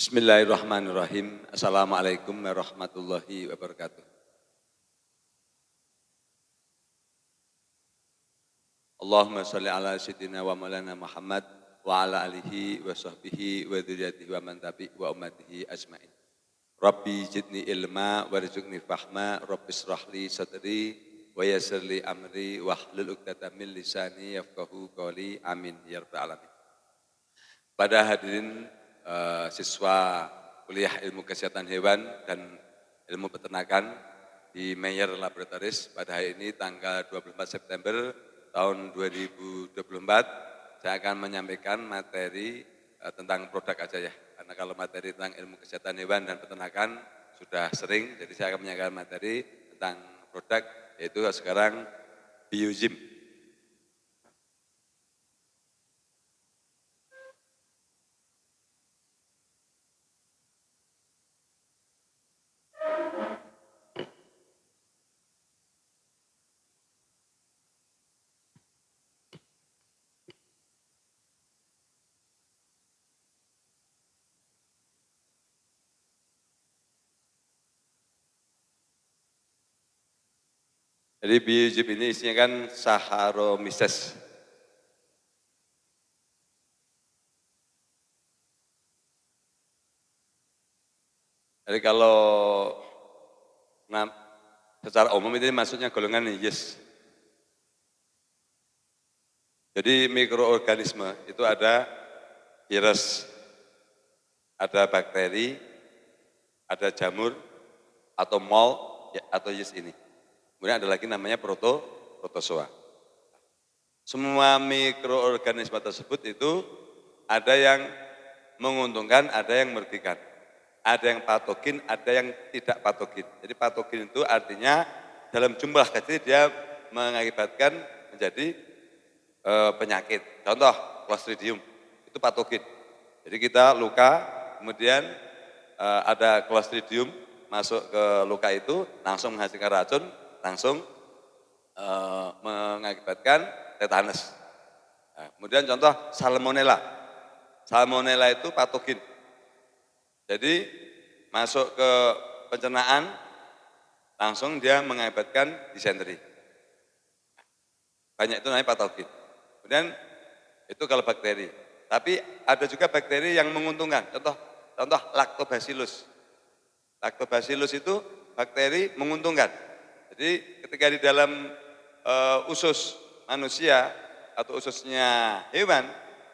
Bismillahirrahmanirrahim. Assalamualaikum warahmatullahi wabarakatuh. Allahumma sholli ala sayyidina wa maulana Muhammad wa ala alihi wa sahbihi wa dzurriyyatihi wa man tabi' wa ummatihi ajmain. Rabbi zidni ilma warzuqni fahma, Rabbi shrah li sadri wa yassir li amri wahlul 'uqdatam min lisani yafqahu qawli. Amin ya rabbal alamin. Pada hadirin siswa kuliah ilmu kesehatan hewan dan ilmu peternakan di Meyer Laboratories pada hari ini tanggal 24 September tahun 2024 saya akan menyampaikan materi tentang produk aja ya, karena kalau materi tentang ilmu kesehatan hewan dan peternakan sudah sering, jadi saya akan menyampaikan materi tentang produk yaitu sekarang Biozim. Jadi Biozim ini isinya kan Saccharomyces. Jadi kalau secara umum ini maksudnya golongan yeast. Jadi mikroorganisme itu ada virus, ada bakteri, ada jamur, atau mold, atau yeast ini. Kemudian ada lagi namanya protozoa. Semua mikroorganisme tersebut itu ada yang menguntungkan, ada yang merugikan. Ada yang patogen, ada yang tidak patogen. Jadi patogen itu artinya dalam jumlah kecil dia mengakibatkan menjadi penyakit. Contoh Clostridium, itu patogen. Jadi kita luka, kemudian ada Clostridium masuk ke luka itu, langsung menghasilkan racun, langsung mengakibatkan tetanus. Nah, kemudian contoh Salmonella. Salmonella itu patogen. Jadi masuk ke pencernaan, langsung dia mengakibatkan disenteri. Banyak itu namanya patogen. Kemudian itu kalau bakteri. Tapi ada juga bakteri yang menguntungkan. Contoh Lactobacillus. Lactobacillus itu bakteri menguntungkan. Jadi ketika di dalam usus manusia atau ususnya hewan,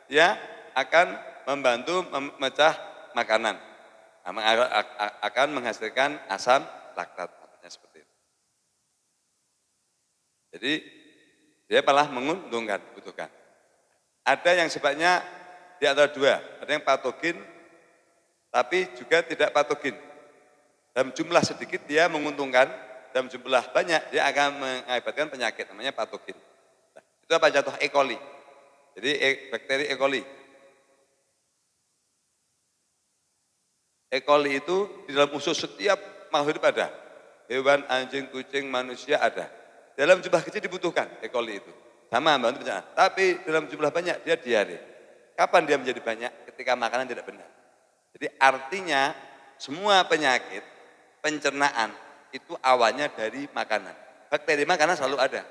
dia akan membantu memecah makanan, akan menghasilkan asam laktat, seperti itu. Jadi dia malah menguntungkan, dibutuhkan. Ada yang sifatnya di antara dua, ada yang patogen, tapi juga tidak patogen. Dalam jumlah sedikit dia menguntungkan, dalam jumlah banyak dia akan mengakibatkan penyakit, namanya patogen. Nah, itu apa contoh E. coli. Jadi bakteri E. coli. E. coli itu di dalam usus setiap makhluk hidup ada. Hewan, anjing, kucing, manusia ada. Dalam jumlah kecil dibutuhkan E. coli itu. Sama membantu pencernaan. Tapi dalam jumlah banyak dia diare. Kapan dia menjadi banyak? Ketika makanan tidak benar. Jadi artinya semua penyakit pencernaan itu awalnya dari makanan. Bakteri makanan selalu ada.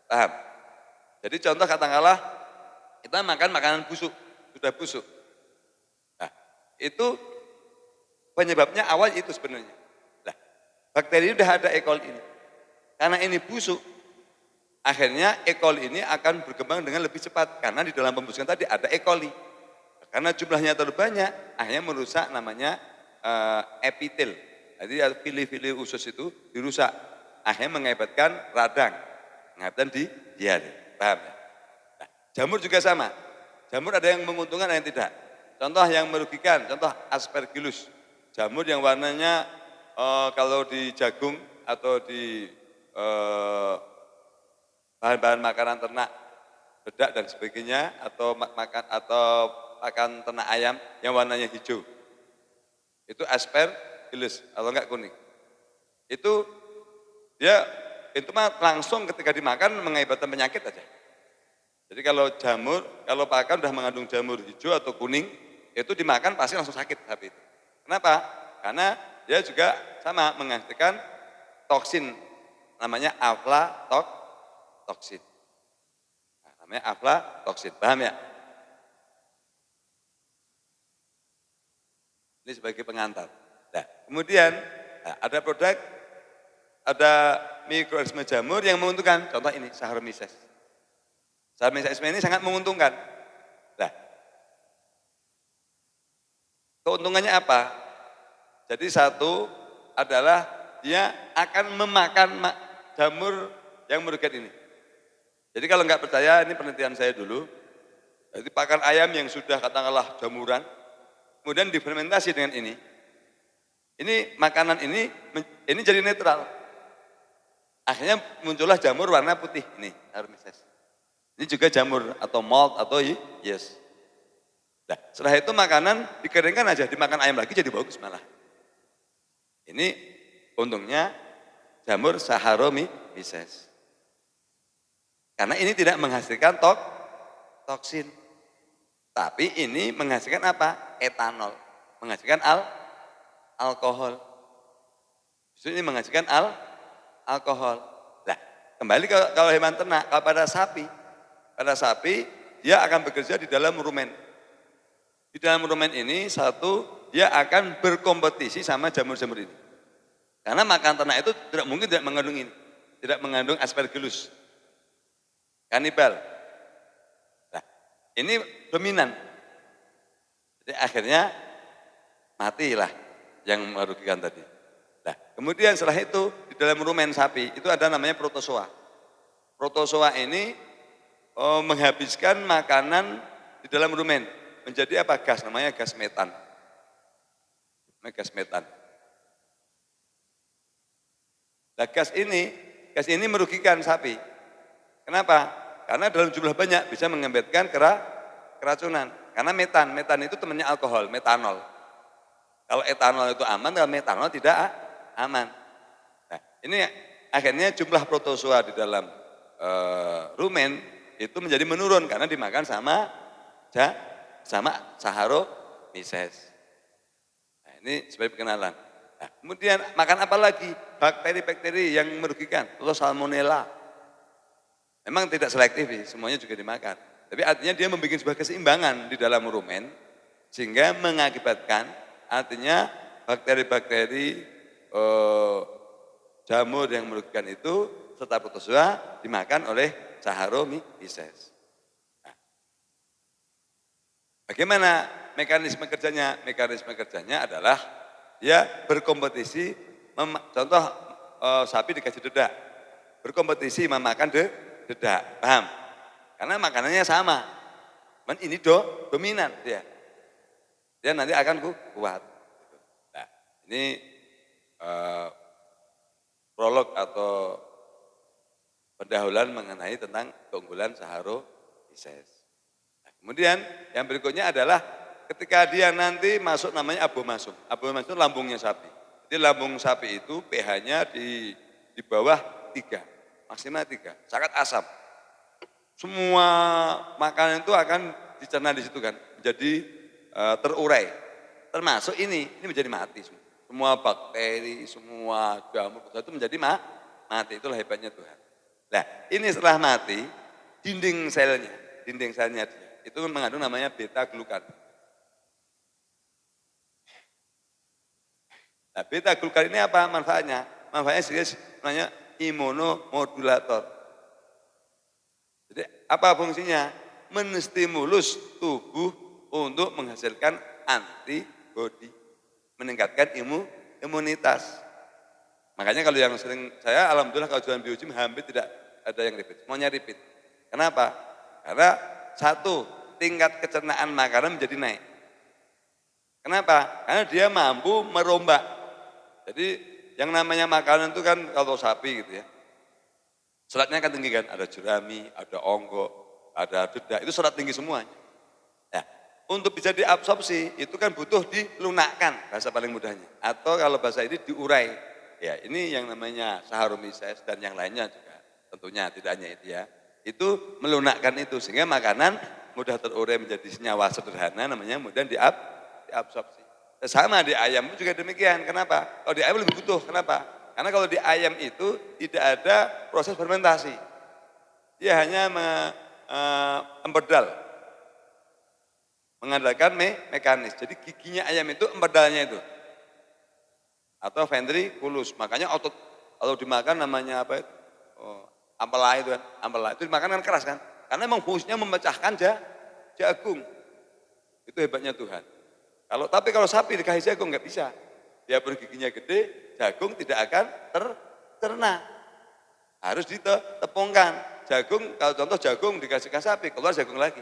Paham? Jadi contoh katakanlah kita makan makanan busuk, sudah busuk. Nah, itu penyebabnya awal itu sebenarnya. Nah, bakteri sudah ada E. coli ini. Karena ini busuk, akhirnya E. coli ini akan berkembang dengan lebih cepat. Karena di dalam pembusukan tadi ada E. coli. Karena jumlahnya terlalu banyak, akhirnya merusak namanya epitel. Jadi fili-fili usus itu dirusak. Akhirnya mengakibatkan radang, mengakibatkan diare. Paham ya? Nah, jamur juga sama. Jamur ada yang menguntungkan, ada yang tidak. Contoh yang merugikan, contoh Aspergillus. Jamur yang warnanya kalau di jagung atau di bahan-bahan makanan ternak, bedak dan sebagainya, atau makan ternak ayam yang warnanya hijau. Itu Aspergillus atau enggak kuning. Itu dia itu langsung ketika dimakan mengakibatkan penyakit aja. Jadi kalau jamur, kalau pakan udah mengandung jamur hijau atau kuning, itu dimakan pasti langsung sakit habis itu. Kenapa? Karena dia juga sama menghasilkan toksin, namanya aflatoksin. Nah, namanya aflatoksin, paham ya? Ini sebagai pengantar. Nah, kemudian ada produk, ada mikroorganisme jamur yang menguntungkan. Contoh ini, Saccharomyces. Saccharomyces ini sangat menguntungkan. Nah, keuntungannya apa? Jadi satu adalah dia akan memakan jamur yang merugikan ini. Jadi kalau nggak percaya, ini penelitian saya dulu. Jadi pakan ayam yang sudah katakanlah jamuran, kemudian difermentasi dengan ini. Ini makanan ini jadi netral. Akhirnya muncullah jamur warna putih ini, Saccharomyces. Ini juga jamur atau malt atau yeast. Nah, setelah itu makanan dikeringkan aja, dimakan ayam lagi jadi bagus malah. Ini untungnya jamur Saccharomyces. Karena ini tidak menghasilkan toksin. Tapi ini menghasilkan apa? Etanol. Menghasilkan alkohol. Justru ini menghasilkan alkohol. Nah, kembali kalau hewan ternak, kalau pada sapi dia akan bekerja di dalam rumen. Di dalam rumen ini satu, dia akan berkompetisi sama jamur-jamur ini. Karena makan ternak itu tidak mungkin tidak mengandung ini. Tidak mengandung aspergillus. Kanibal. Nah, ini dominan. Jadi akhirnya matilah yang merugikan tadi. Nah, kemudian setelah itu di dalam rumen sapi itu ada namanya protozoa. Protozoa ini menghabiskan makanan di dalam rumen menjadi apa? Gas, namanya gas metan. Namanya gas metan. Nah, gas ini merugikan sapi. Kenapa? Karena dalam jumlah banyak bisa mengakibatkan keracunan. Karena metan itu temannya alkohol, metanol. Kalau etanol itu aman, kalau metanol tidak aman. Nah, ini akhirnya jumlah protozoa di dalam rumen itu menjadi menurun karena dimakan sama Saccharomyces. Nah, ini sebagai perkenalan. Nah, kemudian makan apa lagi? Bakteri-bakteri yang merugikan, atau salmonella. Memang tidak selektif, semuanya juga dimakan. Tapi artinya dia membuat sebuah keseimbangan di dalam rumen, sehingga mengakibatkan artinya bakteri-bakteri jamur yang merugikan itu serta protozoa dimakan oleh Saccharomyces. Nah, bagaimana mekanisme kerjanya? Mekanisme kerjanya adalah dia berkompetisi, contoh sapi dikasih dedak, berkompetisi memakan dedak, paham? Karena makanannya sama, ini dominan dia. Dia nanti akan kuat. Nah, ini prolog atau pendahuluan mengenai tentang keunggulan Saccharomyces. Nah, kemudian yang berikutnya adalah ketika dia nanti masuk namanya abomasum. Abomasum itu lambungnya sapi. Jadi lambung sapi itu pH-nya di bawah 3. Maksimal 3, sangat asam. Semua makanan itu akan dicerna di situ kan, menjadi terurai. Termasuk ini menjadi mati semua. Semua bakteri, semua jamur itu menjadi mati. Itulah hebatnya Tuhan. Nah, ini setelah mati, dinding selnya dia, itu mengandung namanya beta glukan. Nah, beta glukan ini apa manfaatnya? Manfaatnya sebenarnya imunomodulator. Jadi apa fungsinya? Menstimulus tubuh untuk menghasilkan antibodi, meningkatkan imunitas. Makanya kalau yang sering saya alhamdulillah kalau jualan biogim hampir tidak ada yang repeat, semuanya repeat. Kenapa? Karena satu, tingkat kecernaan makanan menjadi naik. Kenapa? Karena dia mampu merombak. Jadi yang namanya makanan itu kan kalau sapi gitu ya, seratnya kan tinggi kan, ada jerami, ada onggo, ada dedak, itu serat tinggi semuanya. Nah, untuk bisa diabsorpsi itu kan butuh dilunakkan, bahasa paling mudahnya. Atau kalau bahasa ini diurai. Ya, ini yang namanya Saccharomyces dan yang lainnya juga, tentunya tidak hanya itu ya. Itu melunakkan itu, sehingga makanan mudah terurai menjadi senyawa sederhana, namanya mudah diabsorpsi. Sama di ayam juga demikian. Kenapa? Kalau di ayam lebih butuh. Kenapa? Karena kalau di ayam itu tidak ada proses fermentasi. Dia hanya empedal, mengandalkan mekanis. Jadi giginya ayam itu empedalnya itu. Atau ventriculus. Makanya otot kalau dimakan namanya apa itu? Oh, ampela itu kan. Ampela itu dimakan kan keras kan. Karena memang fungsinya memecahkan jagung. Itu hebatnya Tuhan. Tapi kalau sapi dikasih jagung nggak bisa. Dia pun giginya gede, jagung tidak akan tercerna. Harus ditepungkan. Jagung, kalau contoh jagung dikasihkan sapi, keluar jagung lagi.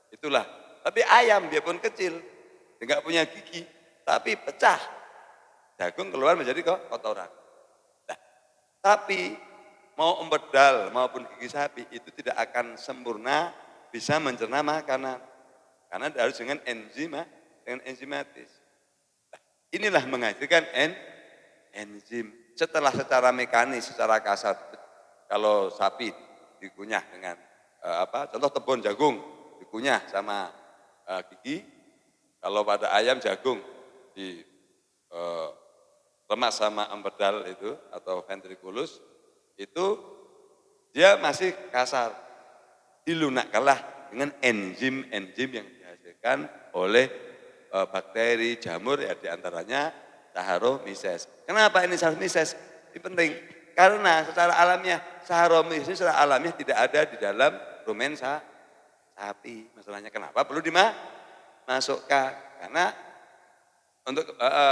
Itulah. Tapi ayam dia pun kecil, dia nggak punya gigi, tapi pecah. Jagung keluar menjadi kotoran. Nah, tapi mau empedal maupun gigi sapi itu tidak akan sempurna bisa mencerna makanan. Karena harus dengan enzimatis. Nah, inilah menghasilkan enzim. Setelah secara mekanis, secara kasar, kalau sapi dikunyah dengan contoh tebon jagung dikunyah sama gigi, kalau pada ayam jagung remas sama empedal itu atau ventriculus itu dia masih kasar, dilunakkanlah dengan enzim-enzim yang dihasilkan oleh bakteri, jamur ya diantaranya Saccharomyces. Kenapa ini Saccharomyces? Ini penting karena secara alamiah Saccharomyces secara alamiah tidak ada di dalam rumen sapi. Masalahnya kenapa? Perlu dimasukkan karena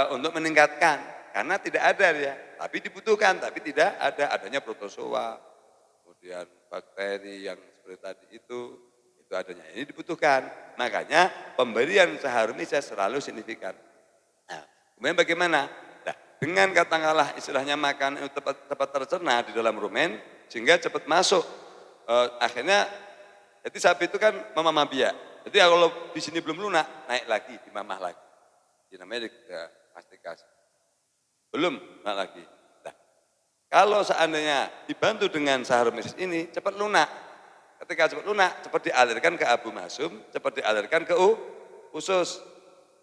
untuk meningkatkan karena tidak ada dia, tapi dibutuhkan, tapi tidak ada adanya protozoa, kemudian bakteri yang seperti tadi itu adanya ini dibutuhkan. Makanya pemberian Saccharomyces selalu signifikan. Nah, kemudian bagaimana? Nah, dengan katakanlah istilahnya makan itu cepat tercerna di dalam rumen sehingga cepat masuk. Akhirnya jadi sapi itu kan memamah biak. Jadi kalau di sini belum lunak, naik lagi, dimamah lagi. Ini namanya mastikasi. Belum lunak lagi. Nah, kalau seandainya dibantu dengan Saccharomyces ini cepat lunak. Ketika cepat lunak, cepat dialirkan ke abu masum, cepat dialirkan ke usus.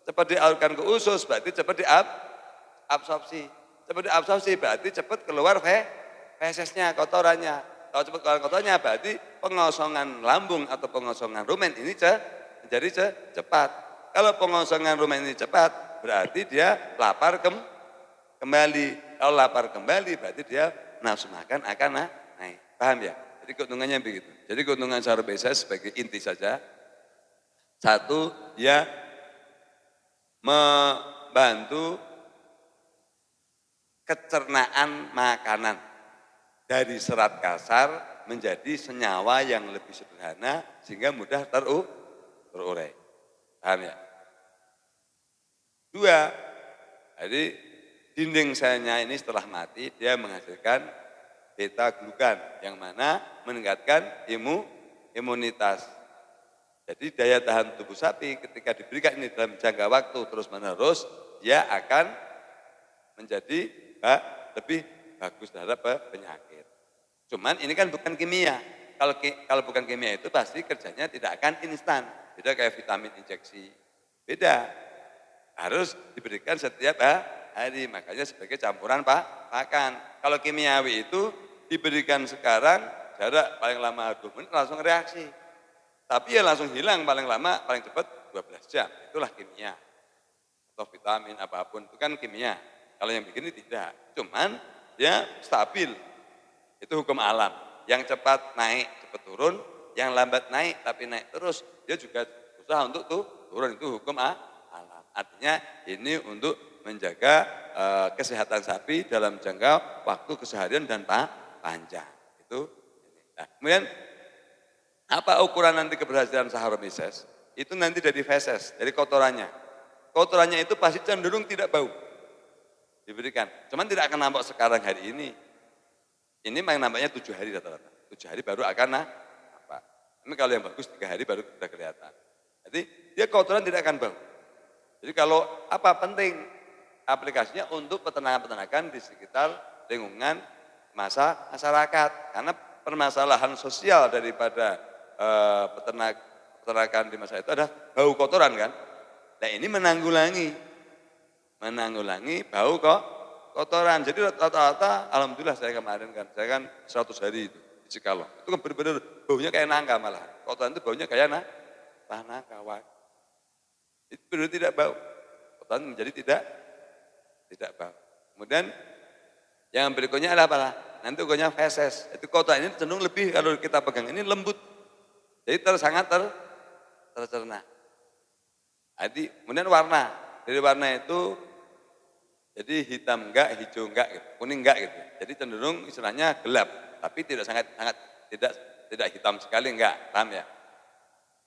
Cepat dialirkan ke usus berarti cepat diabsorpsi. Cepat diabsorpsi berarti cepat keluar fesesnya, kotorannya. Kalau cepat keluar kotorannya berarti pengosongan lambung atau pengosongan rumen ini menjadi cepat. Kalau pengosongan rumen ini cepat berarti dia lapar kembali. Kalau lapar kembali berarti dia nafsu makan akan naik. Paham ya? Jadi keuntungannya begitu. Jadi keuntungan Saccharomyces sebagai inti saja. Satu, dia membantu kecernaan makanan dari serat kasar menjadi senyawa yang lebih sederhana sehingga mudah terurai. Paham ya? Dua, jadi dinding selnya ini setelah mati dia menghasilkan beta glukan yang mana meningkatkan imunitas. Jadi daya tahan tubuh sapi ketika diberikan ini dalam jangka waktu terus menerus dia akan menjadi lebih bagus terhadap penyakit. Cuman ini kan bukan kimia. Kalau bukan kimia itu pasti kerjanya tidak akan instan. Beda kayak vitamin injeksi. Beda. Harus diberikan setiap hari. Makanya sebagai campuran pakan. Kalau kimiawi itu diberikan sekarang jarak paling lama 2 menit langsung reaksi. Tapi ya langsung hilang paling lama, paling cepat 12 jam. Itulah kimia. Atau vitamin apapun itu kan kimia. Kalau yang begini tidak. Cuman dia stabil. Itu hukum alam. Yang cepat naik, cepat turun. Yang lambat naik tapi naik terus. Dia juga berusaha untuk turun. Itu hukum alam. Artinya ini untuk menjaga kesehatan sapi dalam jangka waktu keseharian dan panjang. Itu. Nah, kemudian apa ukuran nanti keberhasilan Saccharomyces? Itu nanti dari feses, dari kotorannya. Kotorannya itu pasti cenderung tidak bau. Diberikan. Cuman tidak akan nampak sekarang hari ini. Ini memang nampaknya 7 hari rata-rata. 7 hari baru akan nampak. Ini kalau yang bagus 3 hari baru sudah kelihatan. Jadi dia kotoran tidak akan bau. Jadi kalau apa penting aplikasinya untuk peternakan-peternakan di sekitar lingkungan masyarakat. Karena permasalahan sosial daripada peternakan di masa itu ada bau kotoran kan. Nah ini menanggulangi menanggulangi bau kok kotoran. Jadi rata-rata alhamdulillah saya kemarin kan, saya kan 100 hari itu di Cikalong. Itu kan benar-benar baunya kayak nangka malah. Kotoran itu baunya kayak nangka. Wah, itu benar tidak bau. Kotoran menjadi tidak bau. Kemudian yang berikutnya adalah apa? Nanti ukurnya feses. Itu kotoran ini cenderung lebih kalau kita pegang ini lembut. Jadi sangat tercerna. Jadi kemudian warna. Dari warna itu jadi hitam enggak, hijau enggak, gitu. Kuning enggak gitu. Jadi cenderung istilahnya gelap, tapi tidak sangat tidak hitam sekali enggak, paham ya?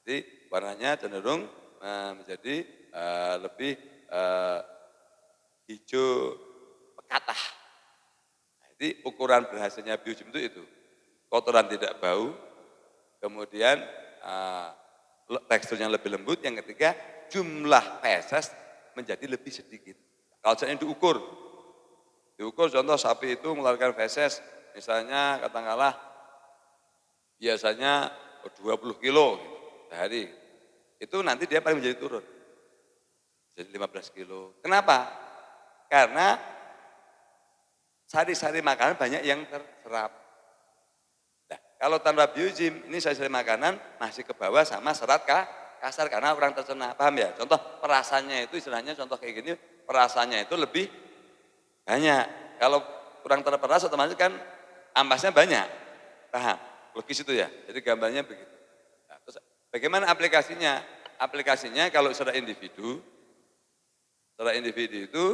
Jadi warnanya cenderung menjadi lebih hijau pekatah. Jadi ukuran berhasilnya biogim itu. Kotoran tidak bau, kemudian teksturnya lebih lembut, yang ketiga jumlah feses menjadi lebih sedikit. Kalau misalnya diukur contoh sapi itu mengeluarkan feses, misalnya katakanlah biasanya 20 kilo sehari, itu nanti dia paling menjadi turun, jadi 15 kilo. Kenapa? Karena sari-sari makanan banyak yang terserap. Nah, kalau tanpa biogim, ini sari-sari makanan masih ke bawah sama serat kasar karena orang tercerna, paham ya? Contoh perasannya itu istilahnya contoh kayak gini, perasannya itu lebih banyak. Kalau kurang terperas otomatis kan ampasnya banyak, paham? Logis itu ya, jadi gambarnya begitu. Nah, terus bagaimana aplikasinya? Aplikasinya kalau secara individu itu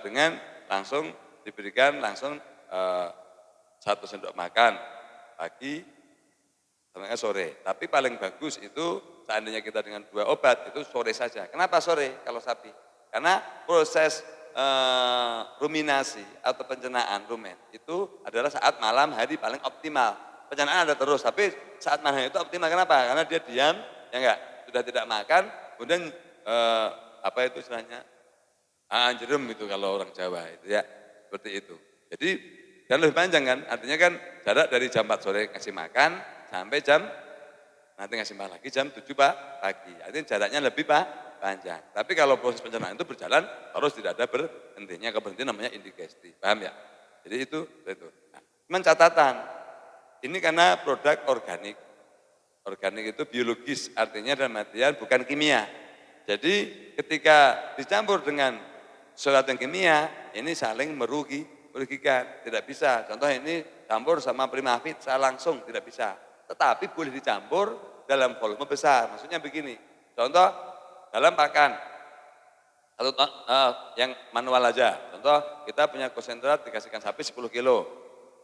dengan langsung diberikan langsung 1 sendok makan pagi sama sore. Tapi paling bagus itu seandainya kita dengan 2 obat itu sore saja. Kenapa sore kalau sapi? Karena proses ruminasi atau pencernaan rumen itu adalah saat malam hari paling optimal. Pencernaan ada terus, tapi saat malam itu optimal. Kenapa? Karena dia diam, ya enggak, sudah tidak makan, kemudian apa itu istilahnya? Jerem itu kalau orang Jawa itu ya, seperti itu. Jadi dan lebih panjang kan, artinya kan jarak dari jam 4 sore kasih makan sampai nanti ngasih makan lagi jam 7 pagi. Artinya jaraknya lebih panjang. Tapi kalau proses pencernaan itu berjalan harus tidak ada berhentinya, keberhentian namanya indigesti. Paham ya? Jadi itu. Nah, cuman catatan, ini karena produk organik. Organik itu biologis, artinya dalam artian bukan kimia. Jadi ketika dicampur dengan sesuatu yang kimia, ini saling merugikan, tidak bisa. Contoh ini campur sama primavit, saya langsung tidak bisa. Tetapi boleh dicampur dalam volume besar. Maksudnya begini, contoh dalam pakan, yang manual aja. Contoh kita punya konsentrat dikasihkan sapi 10 kilo.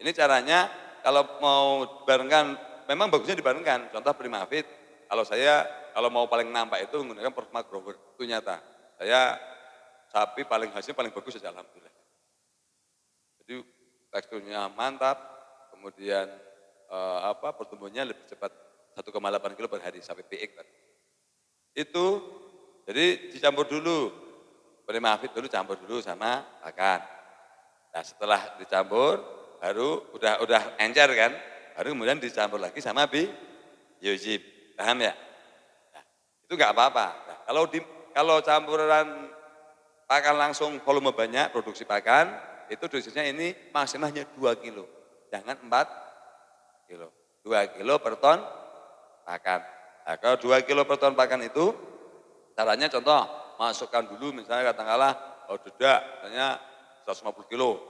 Ini caranya kalau mau dibarengkan, memang bagusnya dibarengkan. Contoh primavit, kalau mau paling nampak itu menggunakan Performa Grower, itu nyata. Saya sapi hasilnya paling bagus saja alhamdulillah. Jadi teksturnya mantap, kemudian pertumbuhannya lebih cepat 1,8 kilo per hari sapi PX. Itu jadi dicampur dulu, primavit dulu campur dulu sama pakan. Nah setelah dicampur baru udah encer kan, baru kemudian dicampur lagi sama biogim, paham ya? Nah, itu enggak apa-apa. Nah, kalau campuran pakan langsung volume banyak, produksi pakan, itu dosisnya ini maksimalnya 2 kilo, jangan 4 kilo. 2 kilo per ton pakan. Nah, kalau 2 kilo per ton pakan itu, caranya contoh, masukkan dulu misalnya katakanlah, dedak, misalnya 150 kilo,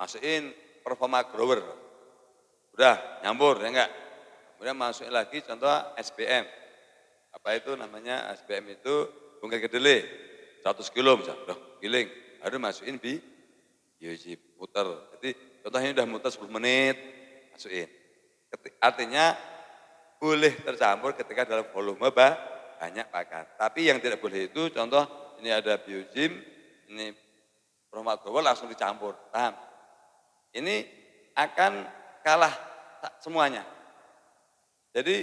masukin Performa Grower, udah nyampur ya enggak, kemudian masukin lagi contoh SBM, apa itu namanya SBM itu bungkai kedelai, 100 kilo misalnya, udah giling, baru masukin biogim, muter, jadi contohnya udah muter 10 menit, masukin. Artinya boleh tercampur ketika dalam volume banyak pakan. Tapi yang tidak boleh itu contoh ini ada biogim, ini Performa Grower langsung dicampur, paham? Ini akan kalah semuanya. Jadi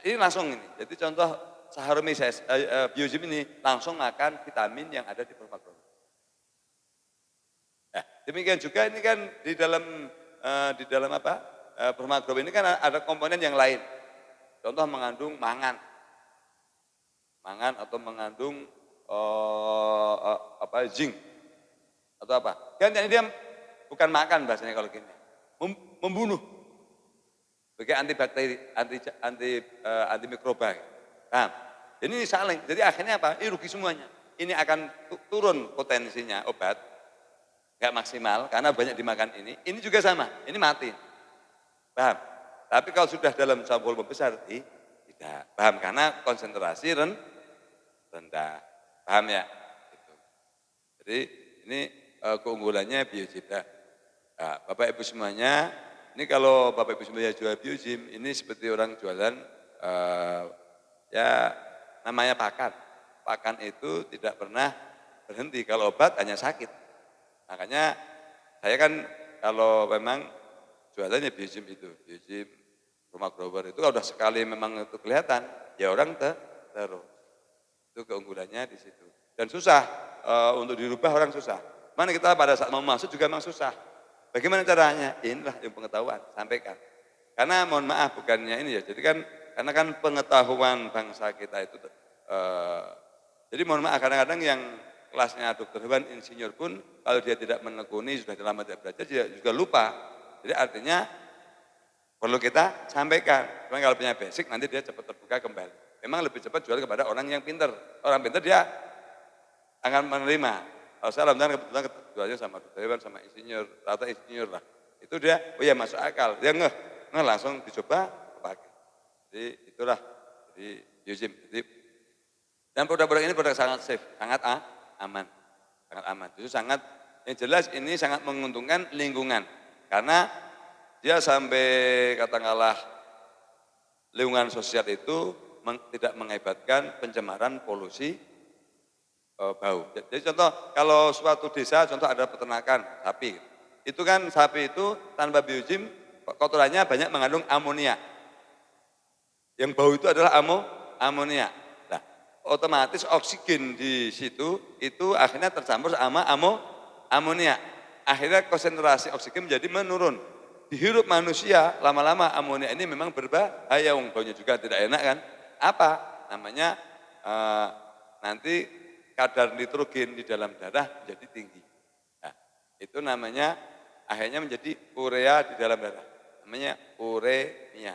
ini langsung ini. Jadi contoh Saccharomyces biogim ini langsung makan vitamin yang ada di Performa Grower. Nah, demikian juga ini kan di dalam Performa Grower ini kan ada komponen yang lain. Contoh mengandung mangan atau mengandung zinc atau apa. Kan jadi dia bukan makan bahasanya kalau gini, membunuh sebagai antibakteri, antimikroba. Nah, ini saling. Jadi akhirnya apa? Ini rugi semuanya. Ini akan turun potensinya obat, nggak maksimal karena banyak dimakan ini. Ini juga sama, ini mati. Paham? Tapi kalau sudah dalam volume besar, tidak. Paham? Karena konsentrasi rendah. Paham ya? Gitu. Jadi ini keunggulannya Biogym. Nah, Bapak Ibu semuanya, ini kalau Bapak Ibu semuanya jual Biogym, ini seperti orang jualan ya namanya pakan. Pakan itu tidak pernah berhenti, kalau obat hanya sakit. Makanya saya kan kalau memang jualannya Biogym itu, Biogym, rumah grower itu kalau udah sekali memang itu kelihatan, ya orang terus. Itu keunggulannya di situ. Dan susah, untuk dirubah orang susah. Mana kita pada saat mau masuk juga memang susah. Bagaimana caranya? Inilah yang pengetahuan, sampaikan. Karena mohon maaf bukannya ini ya, jadi kan karena kan pengetahuan bangsa kita itu, jadi mohon maaf kadang-kadang yang kelasnya dokter hewan, insinyur pun kalau dia tidak menekuni, sudah lama tidak belajar, dia juga lupa. Jadi artinya perlu kita sampaikan. Cuma kalau punya basic nanti dia cepat terbuka kembali. Memang lebih cepat jual kepada orang yang pintar. Orang pintar dia akan menerima. Kalau saya alhamdulillah kebetulan jualnya sama dokter hewan, sama insinyur, rata insinyur lah. Itu dia, oh ya masuk akal. Dia ngeh langsung dicoba, pakai. Jadi itulah, jadi Biogym. Dan produk-produk ini produk sangat safe, sangat aman. Sangat aman. Justru sangat, yang jelas ini sangat menguntungkan lingkungan. Karena dia sampai katakanlah lingkungan sosial itu tidak mengakibatkan pencemaran polusi bau. Jadi contoh kalau suatu desa contoh ada peternakan sapi, itu kan sapi itu tanpa Biogym kotorannya banyak mengandung amonia. Yang bau itu adalah amonia. Nah, otomatis oksigen di situ itu akhirnya tercampur sama amonia. Akhirnya konsentrasi oksigen menjadi menurun. Dihirup manusia, lama-lama amonia ini memang berbahaya, baunya juga tidak enak kan. Apa? Namanya nanti kadar nitrogen di dalam darah menjadi tinggi. Nah, itu namanya akhirnya menjadi urea di dalam darah. Namanya uremia.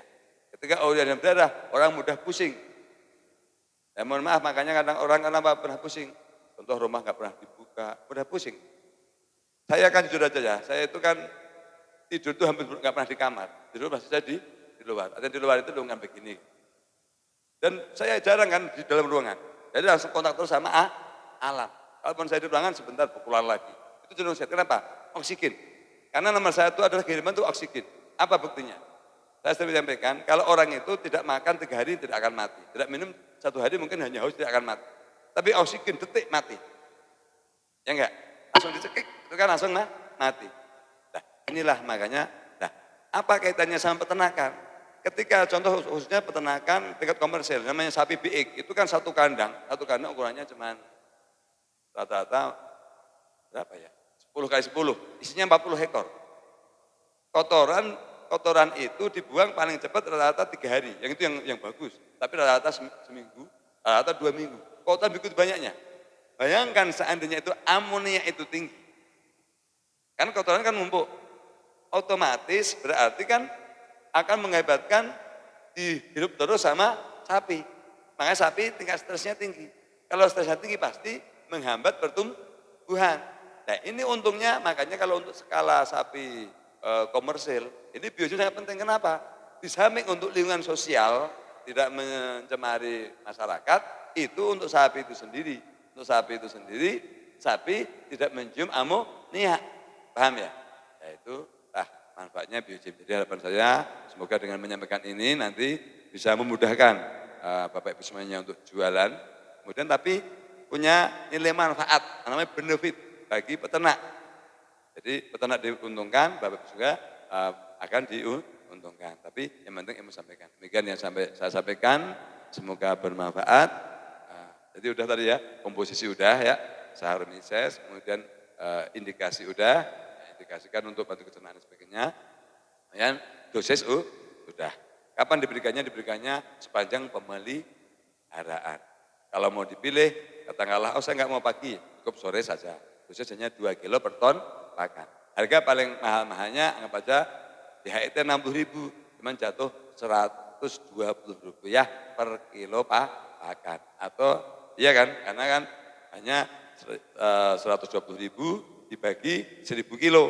Ketika urea di dalam darah, orang mudah pusing. Ya, mohon maaf, makanya kadang orang kenapa pernah pusing. Contoh rumah nggak pernah dibuka, mudah pusing. Saya kan jujur aja ya, saya itu kan tidur tuh hampir nggak pernah di kamar, tidur pasti saya di luar. Artinya di luar itu ruangan begini. Dan saya jarang kan di dalam ruangan, jadi langsung kontak terus sama alam. Kalaupun saya di ruangan sebentar keluar lagi. Itu cenderung sehat. Kenapa? Oksigen. Karena nomor satu adalah kiriman itu oksigen. Apa buktinya? Saya sering sampaikan, kalau orang itu tidak makan 3 hari tidak akan mati. Tidak minum 1 hari mungkin hanya haus tidak akan mati. Tapi oksigen detik mati. Ya enggak? Langsung dicekik, itu kan langsung mati. Nah, inilah makanya, nah, apa kaitannya sama peternakan? Ketika contoh khususnya peternakan tingkat komersil, namanya sapi biik, itu kan satu kandang ukurannya cuma rata-rata berapa ya? 10 kali 10, isinya 40 ekor. Kotoran itu dibuang paling cepat rata-rata 3 hari, yang itu yang bagus. Tapi rata-rata seminggu, rata-rata 2 minggu. Kotoran begitu banyaknya. Bayangkan seandainya itu amonia itu tinggi. Kan kotoran kan numpuk. Otomatis berarti kan akan mengakibatkan dihirup terus sama sapi. Makanya sapi tingkat stresnya tinggi. Kalau stresnya tinggi pasti menghambat pertumbuhan. Nah ini untungnya makanya kalau untuk skala sapi komersil, ini Biogym sangat penting. Kenapa? Di samping untuk lingkungan sosial, tidak mencemari masyarakat, itu untuk sapi itu sendiri. Untuk sapi itu sendiri, sapi tidak mencium amonia. Paham ya? Yaitu manfaatnya Biogym. Jadi harapan saya semoga dengan menyampaikan ini nanti bisa memudahkan Bapak Ibu semuanya untuk jualan. Kemudian tapi punya nilai manfaat, namanya benefit bagi peternak. Jadi peternak diuntungkan, Bapak Ibu juga akan diuntungkan. Tapi yang penting ilmu sampaikan. Demikian yang saya sampaikan, semoga bermanfaat. Jadi udah tadi ya, komposisi udah ya, sahur mises, kemudian indikasi udah. Indikasikan untuk bantu pencernaan dan sebagainya. Kemudian dosis sudah. Kapan diberikannya? Diberikannya sepanjang pemeliharaan. Kalau mau dipilih, katakanlah, oh saya nggak mau pagi, cukup sore saja. Khusus hanya 2 kilo per ton pakan. Harga paling mahal-mahalnya anggap aja di HIT 60.000, cuman jatuh Rp120 per kilo pakan. Atau iya kan, karena kan hanya 120.000 dibagi 1.000 kilo.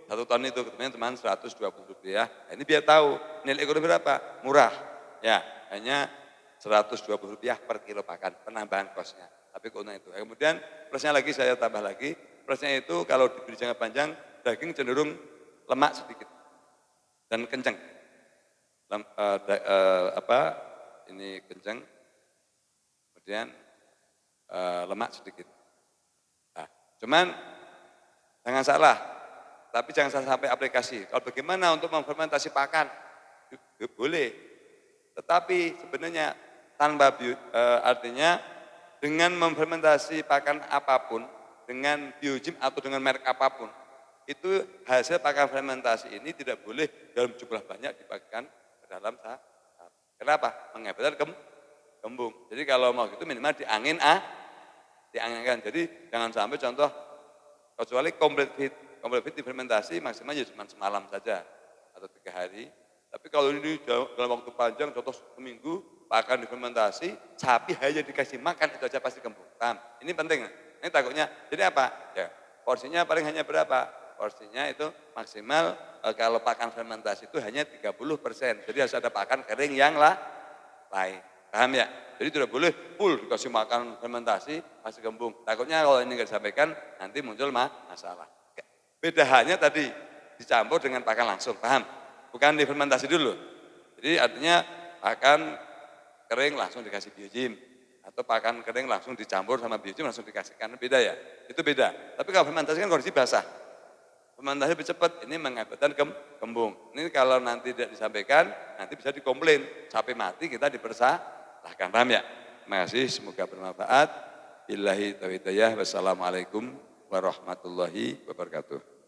1 ton itu ketemunya cuma Rp120. Nah, ini biar tahu nilai ekonomi berapa? Murah. Ya, hanya Rp120 per kilo pakan, penambahan kosnya. Tapi keuntungan itu. Kemudian plusnya lagi saya tambah lagi, plusnya itu kalau diberi jangka panjang, daging cenderung lemak sedikit dan kencang. Ini kencang, kemudian lemak sedikit. Nah, cuman jangan salah, tapi jangan sampai aplikasi. Kalau bagaimana untuk memfermentasi pakan? Boleh, tetapi sebenarnya tanpa artinya dengan memfermentasi pakan apapun, dengan biogim atau dengan merek apapun, itu hasil pakan fermentasi ini tidak boleh dalam jumlah banyak dipakai ke dalam saat. Kenapa? Mengabetan kembung. Jadi kalau mau gitu minimal dianginkan. Jadi jangan sampai contoh, kecuali complete feed difermentasi maksimal ya cuma semalam saja atau 3 hari. Tapi kalau ini dalam waktu panjang, contoh seminggu, pakan difermentasi, sapi hanya dikasih makan itu aja pasti kembung. Paham? Ini penting. Ini takutnya, jadi apa? Ya, porsinya paling hanya berapa? Porsinya itu maksimal kalau pakan fermentasi itu hanya 30%. Jadi harus ada pakan kering yang lain. Paham ya? Jadi tidak boleh full dikasih makan fermentasi, masih kembung. Takutnya kalau ini nggak disampaikan, nanti muncul masalah. Beda halnya tadi, dicampur dengan pakan langsung, paham? Bukan difermentasi dulu. Jadi artinya pakan kering langsung dikasih biogim. Atau pakan kering langsung dicampur sama biogim langsung dikasihkan. Beda ya? Itu beda. Tapi kalau fermentasi kan kondisi basah. Fermentasi lebih cepat, ini mengakibatkan kembung. Ini kalau nanti tidak disampaikan, nanti bisa dikomplain. Sampai mati kita dipersalahkan. Paham ya? Terima kasih, semoga bermanfaat. Billahi taufiq hidayah. Wassalamualaikum warahmatullahi wabarakatuh.